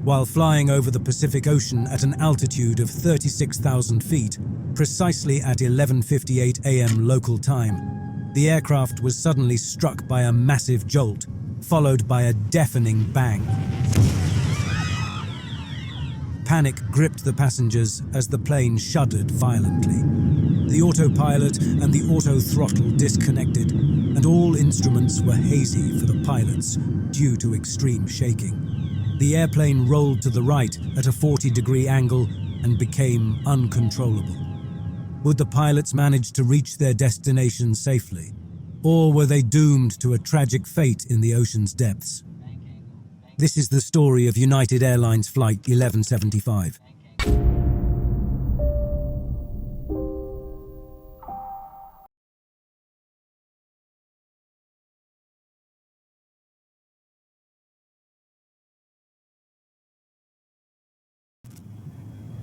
While flying over the Pacific Ocean at an altitude of 36,000 feet, precisely at 11:58 a.m. local time, the aircraft was suddenly struck by a massive jolt, followed by a deafening bang. Panic gripped the passengers as the plane shuddered violently. The autopilot and the auto throttle disconnected, and all instruments were hazy for the pilots due to extreme shaking. The airplane rolled to the right at a 40-degree angle and became uncontrollable. Would the pilots manage to reach their destination safely? Or were they doomed to a tragic fate in the ocean's depths? This is the story of United Airlines Flight 1175.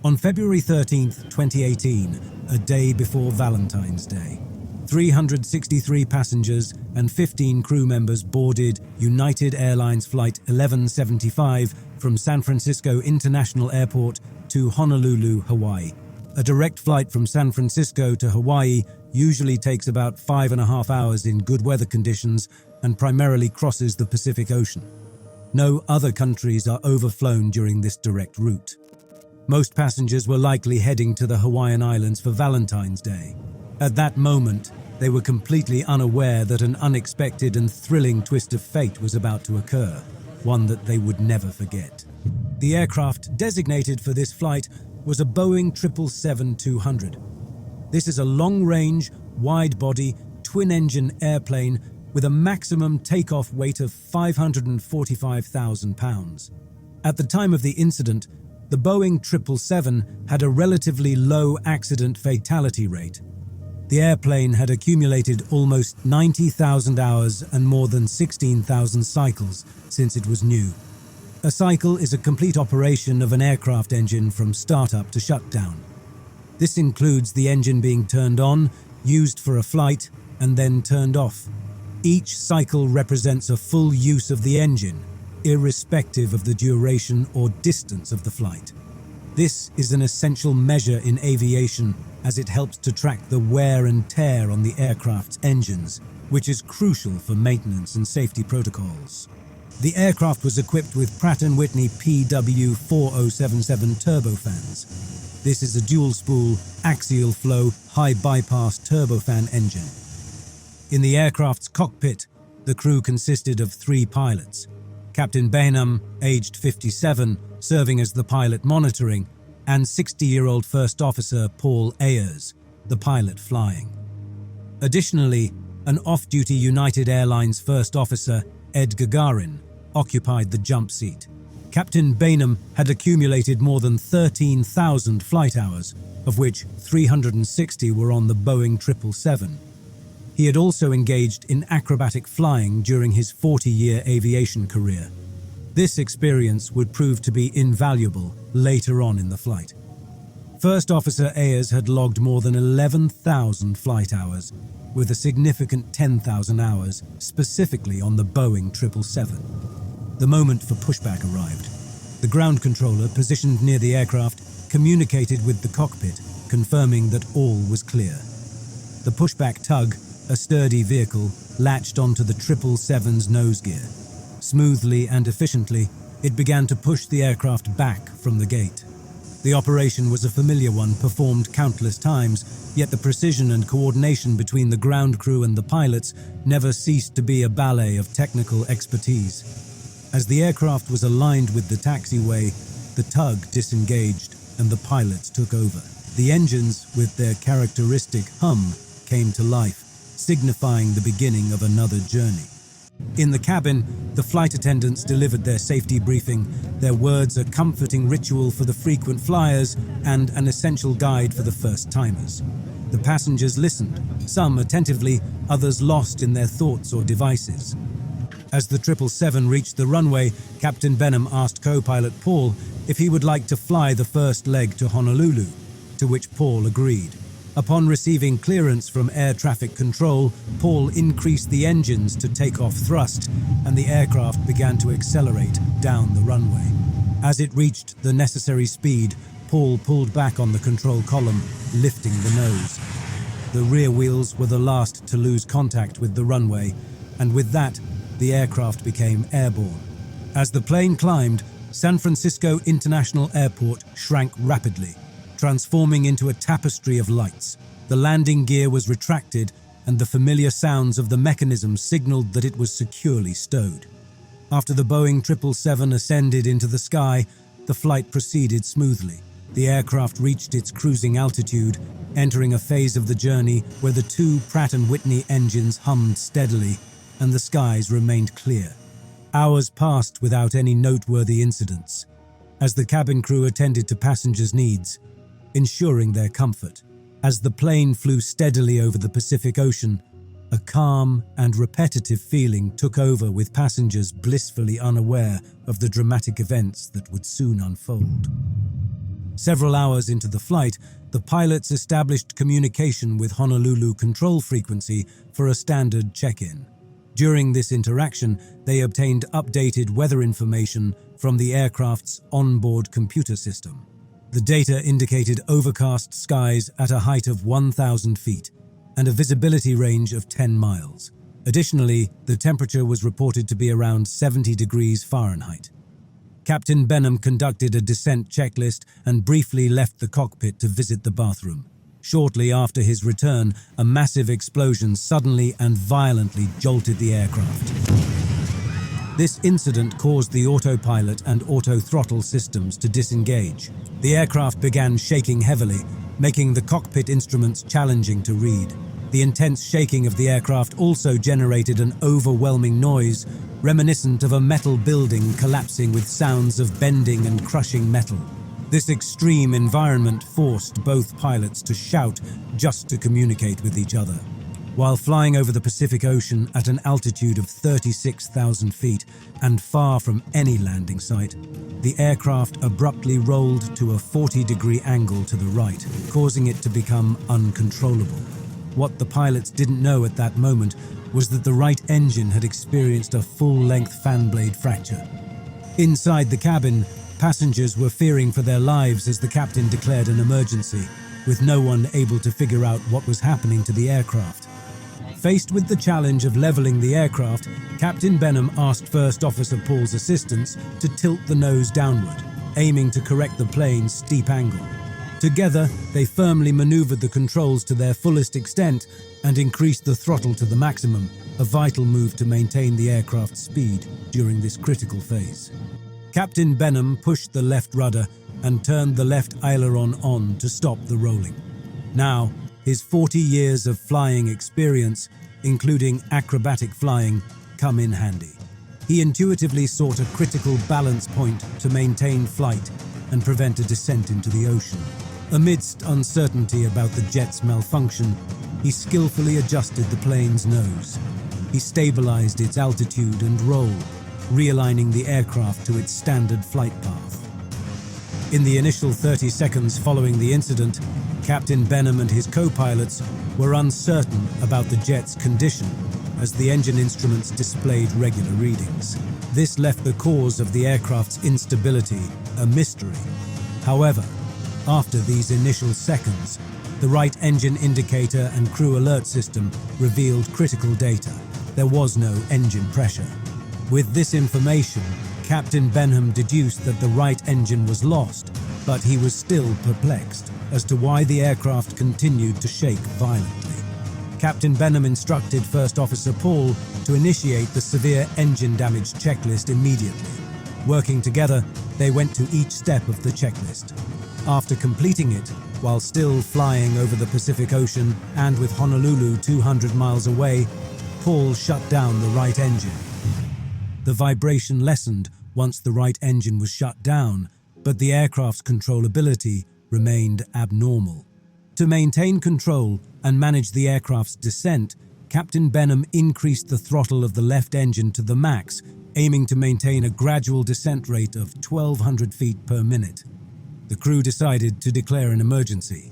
On February 13, 2018, a day before Valentine's Day, 363 passengers and 15 crew members boarded United Airlines Flight 1175 from San Francisco International Airport to Honolulu, Hawaii. A direct flight from San Francisco to Hawaii usually takes about 5.5 hours in good weather conditions and primarily crosses the Pacific Ocean. No other countries are overflown during this direct route. Most passengers were likely heading to the Hawaiian Islands for Valentine's Day. At that moment, they were completely unaware that an unexpected and thrilling twist of fate was about to occur, one that they would never forget. The aircraft designated for this flight was a Boeing 777-200. This is a long-range, wide-body, twin-engine airplane with a maximum takeoff weight of 545,000 pounds. At the time of the incident, the Boeing 777 had a relatively low accident fatality rate. The airplane had accumulated almost 90,000 hours and more than 16,000 cycles since it was new. A cycle is a complete operation of an aircraft engine from startup to shutdown. This includes the engine being turned on, used for a flight, and then turned off. Each cycle represents a full use of the engine, irrespective of the duration or distance of the flight. This is an essential measure in aviation as it helps to track the wear and tear on the aircraft's engines, which is crucial for maintenance and safety protocols. The aircraft was equipped with Pratt & Whitney PW4077 turbofans. This is a dual-spool, axial flow, high-bypass turbofan engine. In the aircraft's cockpit, the crew consisted of 3 pilots. Captain Bainum, aged 57, serving as the pilot monitoring, and 60-year-old First Officer Paul Ayers, the pilot flying. Additionally, an off-duty United Airlines First Officer, Ed Gagarin, occupied the jump seat. Captain Bainum had accumulated more than 13,000 flight hours, of which 360 were on the Boeing 777. He had also engaged in acrobatic flying during his 40-year aviation career. This experience would prove to be invaluable later on in the flight. First Officer Ayers had logged more than 11,000 flight hours, with a significant 10,000 hours specifically on the Boeing 777. The moment for pushback arrived. The ground controller, positioned near the aircraft, communicated with the cockpit, confirming that all was clear. The pushback tug, a sturdy vehicle, latched onto the 777's nose gear. Smoothly and efficiently, it began to push the aircraft back from the gate. The operation was a familiar one performed countless times, yet the precision and coordination between the ground crew and the pilots never ceased to be a ballet of technical expertise. As the aircraft was aligned with the taxiway, the tug disengaged and the pilots took over. The engines, with their characteristic hum, came to life, signifying the beginning of another journey. In the cabin, the flight attendants delivered their safety briefing, their words a comforting ritual for the frequent flyers and an essential guide for the first-timers. The passengers listened, some attentively, others lost in their thoughts or devices. As the 777 reached the runway, Captain Benham asked co-pilot Paul if he would like to fly the first leg to Honolulu, to which Paul agreed. Upon receiving clearance from air traffic control, Paul increased the engines to take off thrust, and the aircraft began to accelerate down the runway. As it reached the necessary speed, Paul pulled back on the control column, lifting the nose. The rear wheels were the last to lose contact with the runway, and with that, the aircraft became airborne. As the plane climbed, San Francisco International Airport shrank rapidly, transforming into a tapestry of lights. The landing gear was retracted, and the familiar sounds of the mechanism signaled that it was securely stowed. After the Boeing 777 ascended into the sky, the flight proceeded smoothly. The aircraft reached its cruising altitude, entering a phase of the journey where the two Pratt & Whitney engines hummed steadily and the skies remained clear. Hours passed without any noteworthy incidents, as the cabin crew attended to passengers' needs, ensuring their comfort. As the plane flew steadily over the Pacific Ocean, a calm and repetitive feeling took over, with passengers blissfully unaware of the dramatic events that would soon unfold. Several hours into the flight, the pilots established communication with Honolulu Control Frequency for a standard check-in. During this interaction, they obtained updated weather information from the aircraft's onboard computer system. The data indicated overcast skies at a height of 1,000 feet and a visibility range of 10 miles. Additionally, the temperature was reported to be around 70 degrees Fahrenheit. Captain Benham conducted a descent checklist and briefly left the cockpit to visit the bathroom. Shortly after his return, a massive explosion suddenly and violently jolted the aircraft. This incident caused the autopilot and auto-throttle systems to disengage. The aircraft began shaking heavily, making the cockpit instruments challenging to read. The intense shaking of the aircraft also generated an overwhelming noise, reminiscent of a metal building collapsing with sounds of bending and crushing metal. This extreme environment forced both pilots to shout just to communicate with each other. While flying over the Pacific Ocean at an altitude of 36,000 feet and far from any landing site, the aircraft abruptly rolled to a 40-degree angle to the right, causing it to become uncontrollable. What the pilots didn't know at that moment was that the right engine had experienced a full-length fan blade fracture. Inside the cabin, passengers were fearing for their lives as the captain declared an emergency, with no one able to figure out what was happening to the aircraft. Faced with the challenge of leveling the aircraft, Captain Benham asked First Officer Paul's assistance to tilt the nose downward, aiming to correct the plane's steep angle. Together, they firmly maneuvered the controls to their fullest extent and increased the throttle to the maximum, a vital move to maintain the aircraft's speed during this critical phase. Captain Benham pushed the left rudder and turned the left aileron on to stop the rolling. Now, his 40 years of flying experience, including acrobatic flying, come in handy. He intuitively sought a critical balance point to maintain flight and prevent a descent into the ocean. Amidst uncertainty about the jet's malfunction, he skillfully adjusted the plane's nose. He stabilized its altitude and roll, realigning the aircraft to its standard flight path. In the initial 30 seconds following the incident, Captain Benham and his co-pilots were uncertain about the jet's condition as the engine instruments displayed regular readings. This left the cause of the aircraft's instability a mystery. However, after these initial seconds, the right engine indicator and crew alert system revealed critical data. There was no engine pressure. With this information, Captain Benham deduced that the right engine was lost, but he was still perplexed as to why the aircraft continued to shake violently. Captain Benham instructed First Officer Paul to initiate the severe engine damage checklist immediately. Working together, they went to each step of the checklist. After completing it, while still flying over the Pacific Ocean and with Honolulu 200 miles away, Paul shut down the right engine. The vibration lessened once the right engine was shut down, but the aircraft's controllability remained abnormal. To maintain control and manage the aircraft's descent, Captain Benham increased the throttle of the left engine to the max, aiming to maintain a gradual descent rate of 1,200 feet per minute. The crew decided to declare an emergency.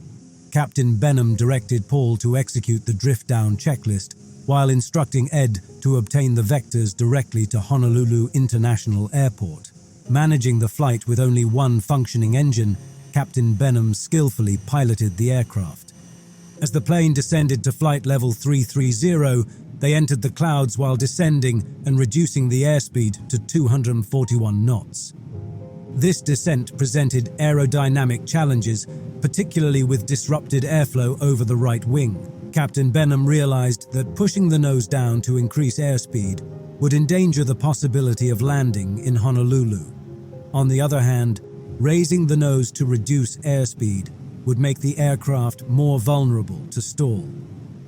Captain Benham directed Paul to execute the drift-down checklist, while instructing Ed to obtain the vectors directly to Honolulu International Airport. Managing the flight with only one functioning engine, Captain Benham skillfully piloted the aircraft. As the plane descended to flight level 330, they entered the clouds while descending and reducing the airspeed to 241 knots. This descent presented aerodynamic challenges, particularly with disrupted airflow over the right wing. Captain Benham realized that pushing the nose down to increase airspeed would endanger the possibility of landing in Honolulu. On the other hand, raising the nose to reduce airspeed would make the aircraft more vulnerable to stall.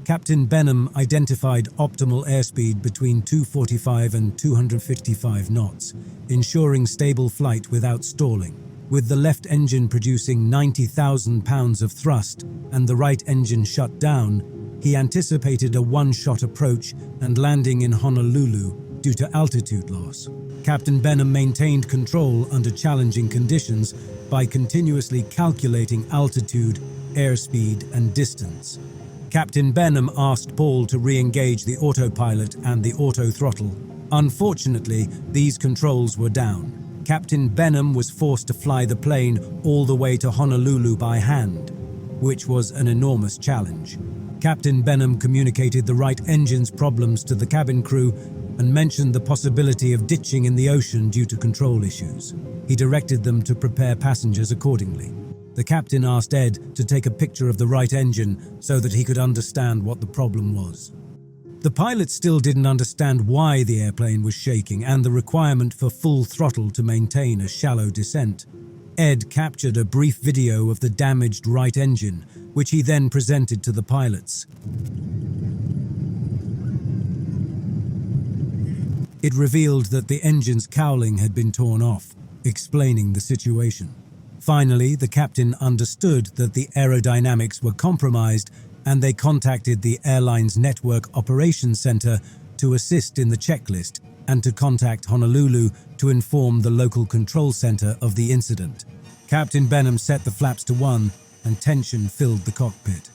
Captain Benham identified optimal airspeed between 245 and 255 knots, ensuring stable flight without stalling. With the left engine producing 90,000 pounds of thrust and the right engine shut down, he anticipated a one-shot approach and landing in Honolulu due to altitude loss. Captain Benham maintained control under challenging conditions by continuously calculating altitude, airspeed, and distance. Captain Benham asked Paul to re-engage the autopilot and the auto throttle. Unfortunately, these controls were down. Captain Benham was forced to fly the plane all the way to Honolulu by hand, which was an enormous challenge. Captain Benham communicated the right engine's problems to the cabin crew and mentioned the possibility of ditching in the ocean due to control issues. He directed them to prepare passengers accordingly. The captain asked Ed to take a picture of the right engine so that he could understand what the problem was. The pilot still didn't understand why the airplane was shaking and the requirement for full throttle to maintain a shallow descent. Ed captured a brief video of the damaged right engine, which he then presented to the pilots. It revealed that the engine's cowling had been torn off, explaining the situation. Finally, the captain understood that the aerodynamics were compromised and they contacted the Airlines Network Operations Center to assist in the checklist and to contact Honolulu to inform the local control center of the incident. Captain Benham set the flaps to 1 and tension filled the cockpit.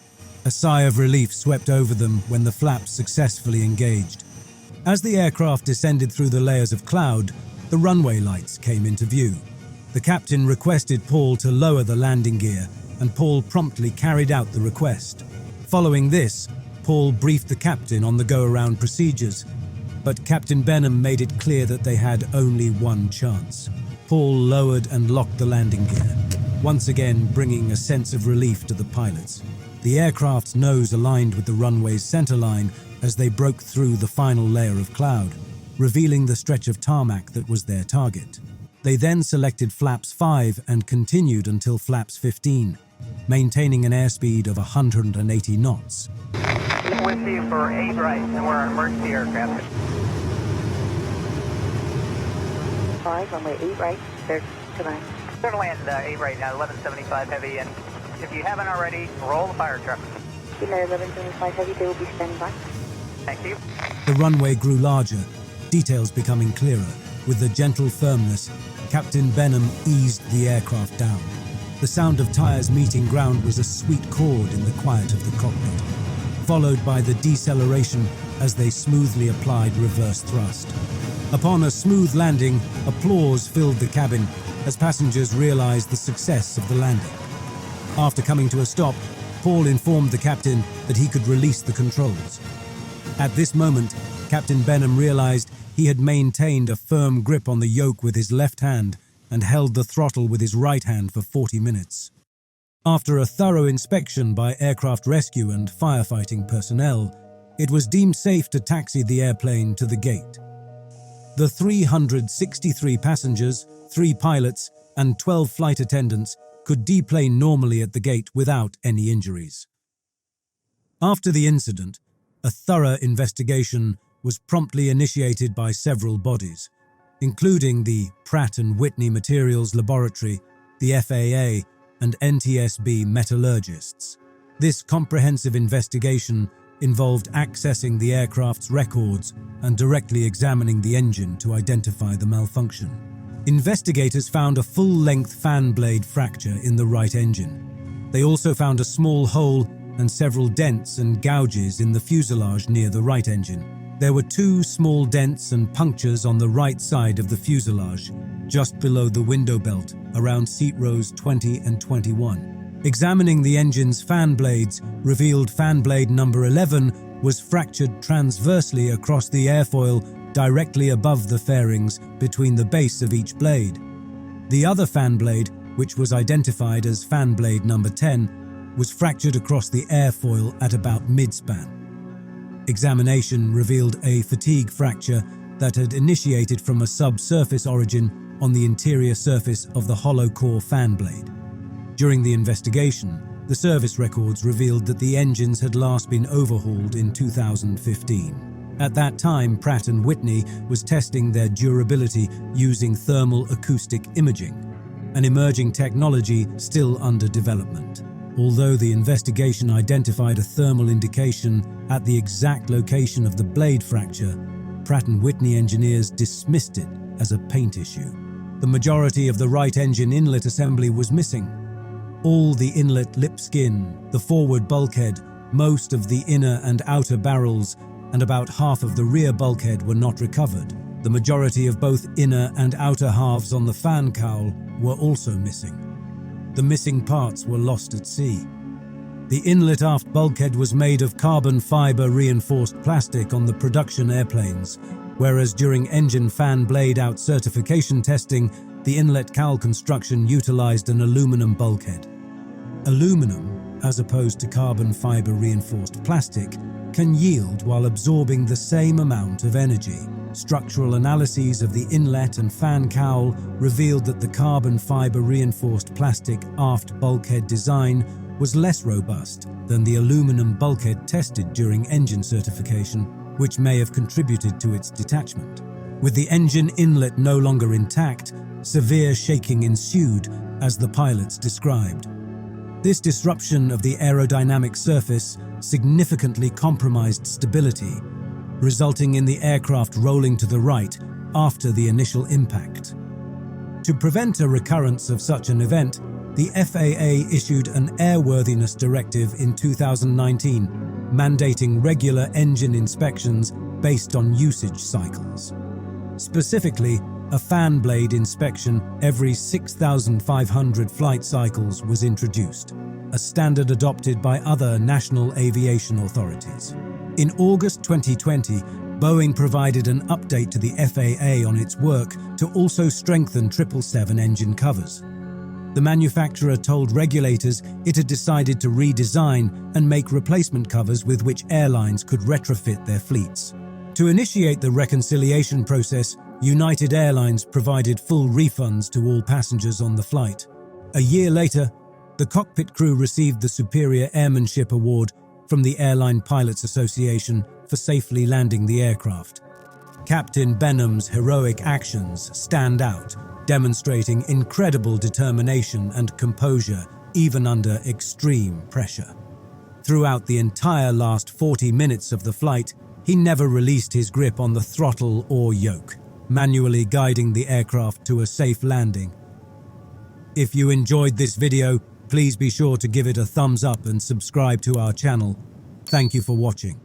A sigh of relief swept over them when the flaps successfully engaged. As the aircraft descended through the layers of cloud, the runway lights came into view. The captain requested Paul to lower the landing gear, and Paul promptly carried out the request. Following this, Paul briefed the captain on the go-around procedures, but Captain Benham made it clear that they had only one chance. Paul lowered and locked the landing gear, once again bringing a sense of relief to the pilots. The aircraft's nose aligned with the runway's centerline as they broke through the final layer of cloud, revealing the stretch of tarmac that was their target. They then selected flaps 5 and continued until flaps 15, maintaining an airspeed of 180 knots. With you for 8 right, and we're an emergency aircraft. 5, runway 8 right, cleared to land. Clear to land 8 right now, 1175 heavy, and if you haven't already, roll the fire truck. United 1175 heavy, they will be standing by. Thank you. The runway grew larger, details becoming clearer. With a gentle firmness, Captain Benham eased the aircraft down. The sound of tires meeting ground was a sweet chord in the quiet of the cockpit, followed by the deceleration as they smoothly applied reverse thrust. Upon a smooth landing, applause filled the cabin as passengers realized the success of the landing. After coming to a stop, Paul informed the captain that he could release the controls. At this moment, Captain Benham realized he had maintained a firm grip on the yoke with his left hand and held the throttle with his right hand for 40 minutes. After a thorough inspection by aircraft rescue and firefighting personnel, it was deemed safe to taxi the airplane to the gate. The 363 passengers, 3 pilots, and 12 flight attendants could deplane normally at the gate without any injuries. After the incident, a thorough investigation was promptly initiated by several bodies, including the Pratt & Whitney Materials Laboratory, the FAA, and NTSB metallurgists. This comprehensive investigation involved accessing the aircraft's records and directly examining the engine to identify the malfunction. Investigators found a full-length fan blade fracture in the right engine. They also found a small hole and several dents and gouges in the fuselage near the right engine. There were 2 small dents and punctures on the right side of the fuselage, just below the window belt, around seat rows 20 and 21. Examining the engine's fan blades revealed fan blade number 11 was fractured transversely across the airfoil directly above the fairings between the base of each blade. The other fan blade, which was identified as fan blade number 10, was fractured across the airfoil at about mid-span. Examination revealed a fatigue fracture that had initiated from a subsurface origin on the interior surface of the hollow core fan blade. During the investigation, the service records revealed that the engines had last been overhauled in 2015. At that time, Pratt & Whitney was testing their durability using thermal acoustic imaging, an emerging technology still under development. Although the investigation identified a thermal indication at the exact location of the blade fracture, Pratt & Whitney engineers dismissed it as a paint issue. The majority of the right engine inlet assembly was missing. All the inlet lip skin, the forward bulkhead, most of the inner and outer barrels, and about half of the rear bulkhead were not recovered. The majority of both inner and outer halves on the fan cowl were also missing. The missing parts were lost at sea. The inlet aft bulkhead was made of carbon fiber reinforced plastic on the production airplanes, whereas during engine fan blade out certification testing, the inlet cowl construction utilized an aluminum bulkhead. Aluminum, as opposed to carbon fiber reinforced plastic, can yield while absorbing the same amount of energy. Structural analyses of the inlet and fan cowl revealed that the carbon fiber reinforced plastic aft bulkhead design was less robust than the aluminum bulkhead tested during engine certification, which may have contributed to its detachment. With the engine inlet no longer intact, severe shaking ensued, as the pilots described. This disruption of the aerodynamic surface significantly compromised stability, resulting in the aircraft rolling to the right after the initial impact. To prevent a recurrence of such an event, the FAA issued an airworthiness directive in 2019, mandating regular engine inspections based on usage cycles. Specifically, a fan blade inspection every 6,500 flight cycles was introduced, a standard adopted by other national aviation authorities. In August 2020, Boeing provided an update to the FAA on its work to also strengthen 777 engine covers. The manufacturer told regulators it had decided to redesign and make replacement covers with which airlines could retrofit their fleets. To initiate the reconciliation process, United Airlines provided full refunds to all passengers on the flight. A year later, the cockpit crew received the Superior Airmanship Award from the Airline Pilots Association for safely landing the aircraft. Captain Benham's heroic actions stand out, demonstrating incredible determination and composure even under extreme pressure. Throughout the entire last 40 minutes of the flight, he never released his grip on the throttle or yoke, manually guiding the aircraft to a safe landing. If you enjoyed this video, please be sure to give it a thumbs up and subscribe to our channel. Thank you for watching.